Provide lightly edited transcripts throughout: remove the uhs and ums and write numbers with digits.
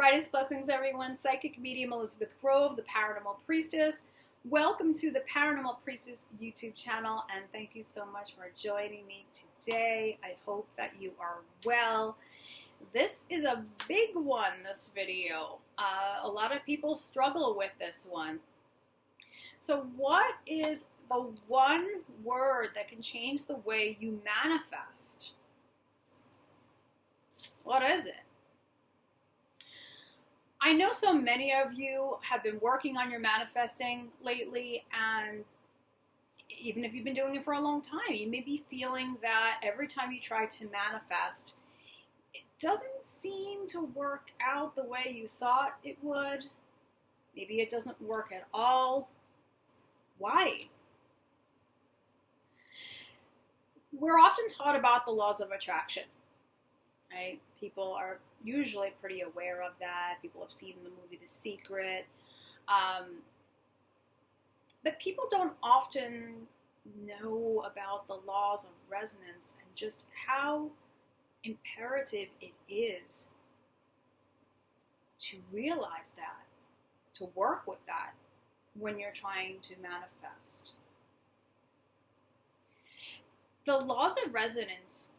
Brightest blessings, everyone. Psychic medium Elizabeth Grove, the Paranormal Priestess. Welcome to the Paranormal Priestess YouTube channel, and thank you so much for joining me today. I hope that you are well. This is a big one, this video. A lot of people struggle with this one. So what is the one word that can change the way you manifest? What is it? I know so many of you have been working on your manifesting lately, and even if you've been doing it for a long time, you may be feeling that every time you try to manifest, it doesn't seem to work out the way you thought it would. Maybe it doesn't work at all. Why? We're often taught about the laws of attraction, right? People are usually pretty aware of that. People have seen the movie The Secret. But people don't often know about the laws of resonance and just how imperative it is to realize that, to work with that when you're trying to manifest. The laws of resonance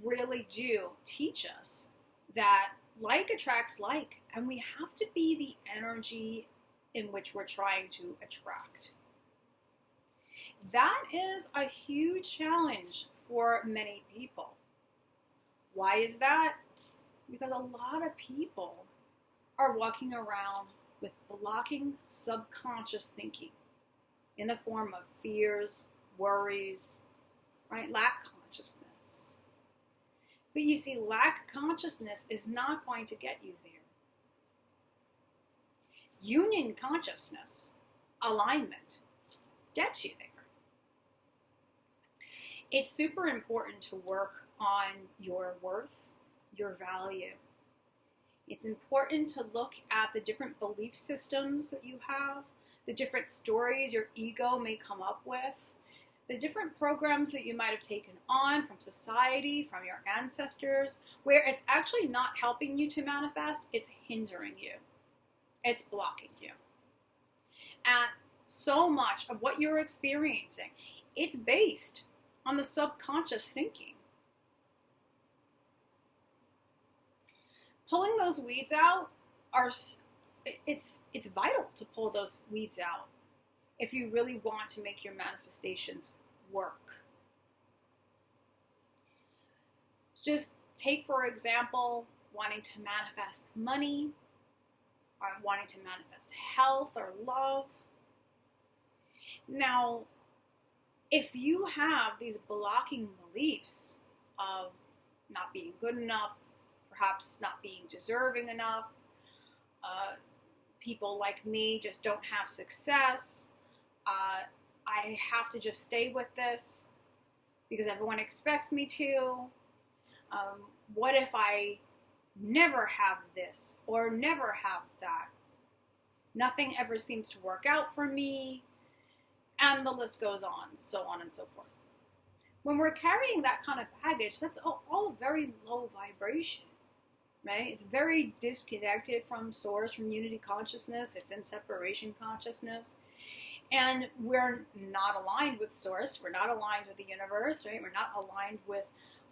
really do teach us that like attracts like, and we have to be the energy in which we're trying to attract. That is a huge challenge for many people. Why is that? Because a lot of people are walking around with blocking subconscious thinking in the form of fears, worries, right? Lack consciousness. But you see, lack consciousness is not going to get you there. Union consciousness, alignment, gets you there. It's super important to work on your worth, your value. It's important to look at the different belief systems that you have, the different stories your ego may come up with, the different programs that you might have taken on from society, from your ancestors, where it's actually not helping you to manifest, it's hindering you. It's blocking you. And so much of what you're experiencing, it's based on the subconscious thinking. Pulling those weeds out, it's vital to pull those weeds out if you really want to make your manifestations work. Just take, for example, wanting to manifest money, or wanting to manifest health or love. Now, if you have these blocking beliefs of not being good enough, perhaps not being deserving enough, people like me just don't have success, I have to just stay with this because everyone expects me to. What if I never have this or never have that? Nothing ever seems to work out for me, and the list goes on and so forth. When we're carrying that kind of baggage, that's all very low vibration, right? It's very disconnected from source, from unity consciousness. It's in separation consciousness. And we're not aligned with source. We're not aligned with the universe, right? We're not aligned with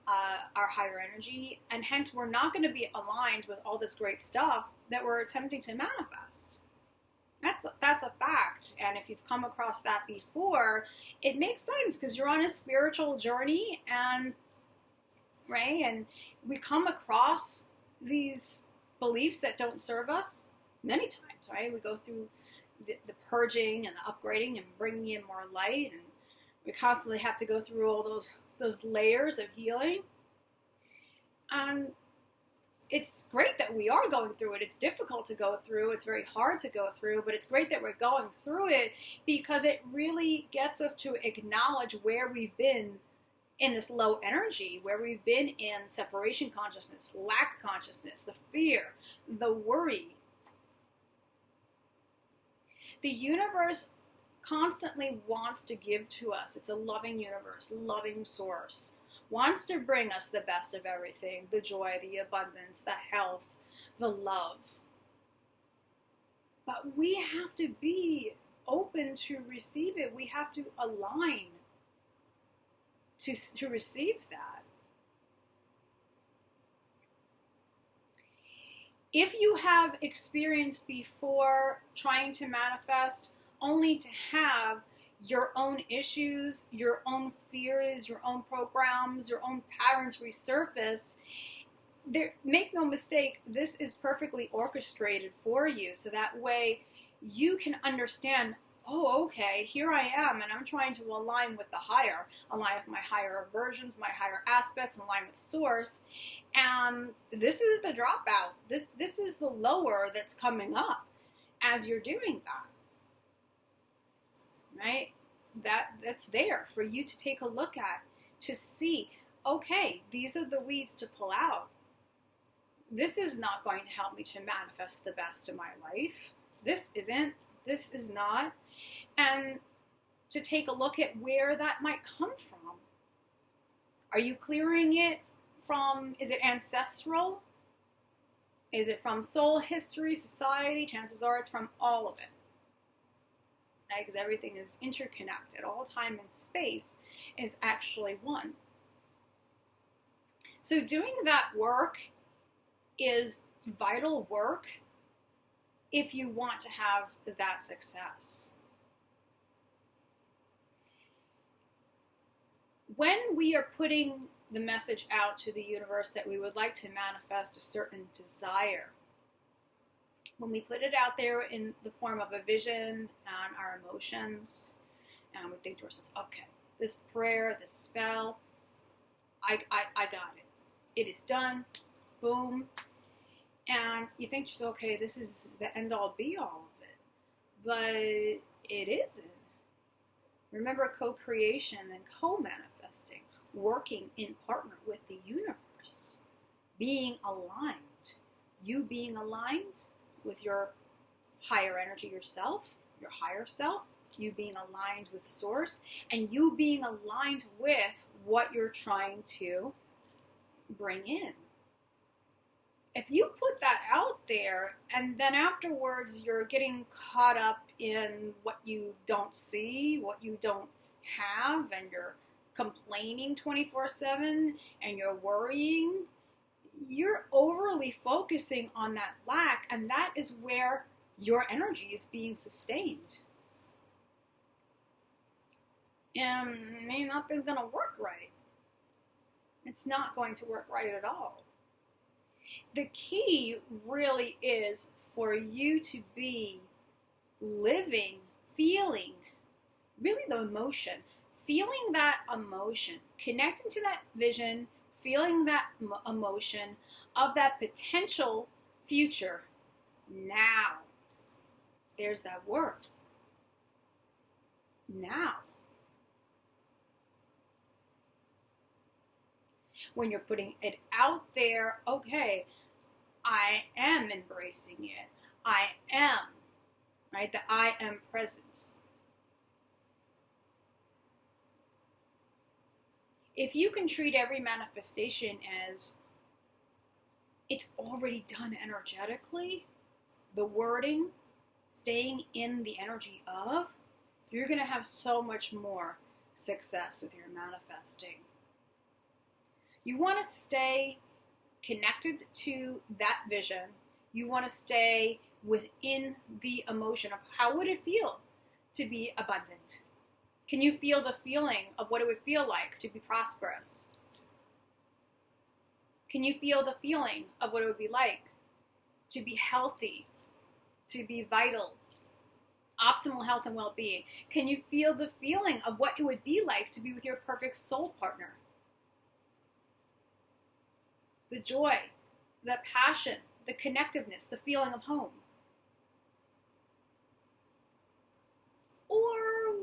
our higher energy. And hence, we're not going to be aligned with all this great stuff that we're attempting to manifest. That's a fact. And if you've come across that before, it makes sense because you're on a spiritual journey, and right? And we come across these beliefs that don't serve us many times, right? We go through the purging and the upgrading and bringing in more light, and we constantly have to go through all those layers of healing. And it's great that we are going through it. It's difficult to go through. It's very hard to go through, but it's great that we're going through it because it really gets us to acknowledge where we've been in this low energy, where we've been in separation consciousness, lack consciousness, the fear, the worry. The universe constantly wants to give to us. It's a loving universe, loving source. Wants to bring us the best of everything, the joy, the abundance, the health, the love. But we have to be open to receive it. We have to align to receive that. If you have experienced before trying to manifest only to have your own issues, your own fears, your own programs, your own patterns resurface, make no mistake, this is perfectly orchestrated for you. So that way you can understand, oh, okay, here I am, and I'm trying to align with the higher, align with my higher versions, my higher aspects, align with source. And this is the dropout. This is the lower that's coming up as you're doing that. Right? That's there for you to take a look at, to see, okay, these are the weeds to pull out. This is not going to help me to manifest the best in my life. This isn't. This is not. And to take a look at where that might come from. Are you clearing it from, is it ancestral? Is it from soul history, society? Chances are it's from all of it. Right? Because everything is interconnected. All time and space is actually one. So doing that work is vital work if you want to have that success. When we are putting the message out to the universe that we would like to manifest a certain desire, when we put it out there in the form of a vision and our emotions, and we think to ourselves, okay, this prayer, this spell, I got it. It is done. Boom. And you think to yourself, okay, this is the end-all be-all of it. But it isn't. Remember co-creation and co-manifesting, working in partner with the universe, being aligned. You being aligned with your higher energy yourself, your higher self, you being aligned with source, and you being aligned with what you're trying to bring in. If you put that out there and then afterwards you're getting caught up in what you don't see, what you don't have, and you're complaining 24/7 and you're worrying, you're overly focusing on that lack, and that is where your energy is being sustained. And nothing's going to work right. It's not going to work right at all. The key really is for you to be living, feeling, really the emotion, feeling that emotion, connecting to that vision, feeling that emotion of that potential future now. There's that word. Now. When you're putting it out there, okay, I am embracing it. I am, right? The I am presence. If you can treat every manifestation as it's already done energetically, the wording, staying in the energy of, you're going to have so much more success with your manifesting. You want to stay connected to that vision. You want to stay within the emotion of how would it feel to be abundant? Can you feel the feeling of what it would feel like to be prosperous? Can you feel the feeling of what it would be like to be healthy, to be vital, optimal health and well-being? Can you feel the feeling of what it would be like to be with your perfect soul partner? The joy, the passion, the connectiveness, the feeling of home. Or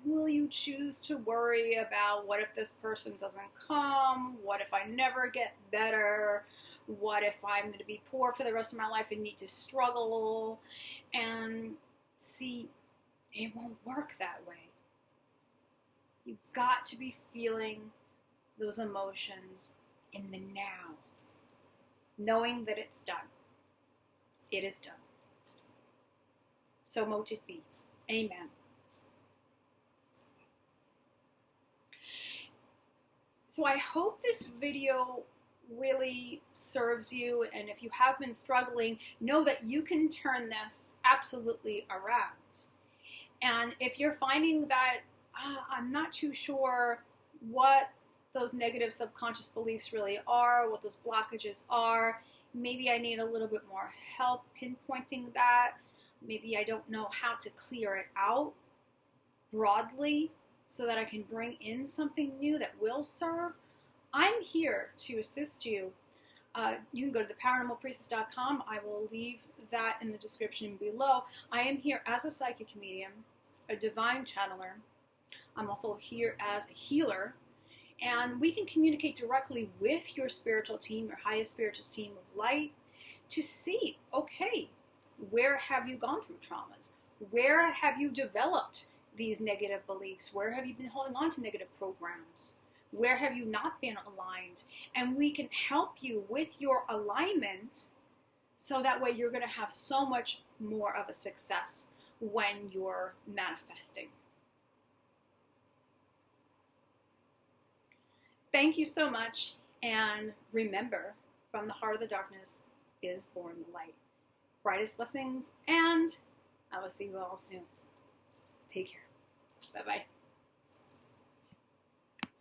will you choose to worry about what if this person doesn't come? What if I never get better? What if I'm going to be poor for the rest of my life and need to struggle? And see, it won't work that way. You've got to be feeling those emotions in the now, knowing that it's done. it is done. So mote it be. Amen. So I hope this video really serves you, and if you have been struggling, know that you can turn this absolutely around. And if you're finding that I'm not too sure what those negative subconscious beliefs really are, what those blockages are, maybe I need a little bit more help pinpointing that, maybe I don't know how to clear it out broadly so that I can bring in something new that will serve, I'm here to assist you. You can go to theparanormalpriestess.com. I will leave that in the description below. I am here as a psychic medium, a divine channeler. I'm also here as a healer, and we can communicate directly with your spiritual team, your highest spiritual team of light, to see, okay, where have you gone through traumas? Where have you developed these negative beliefs? Where have you been holding on to negative programs? Where have you not been aligned? And we can help you with your alignment so that way you're going to have so much more of a success when you're manifesting. Thank you so much, and remember, from the heart of the darkness is born the light. Brightest blessings, and I will see you all soon. Take care. Bye-bye.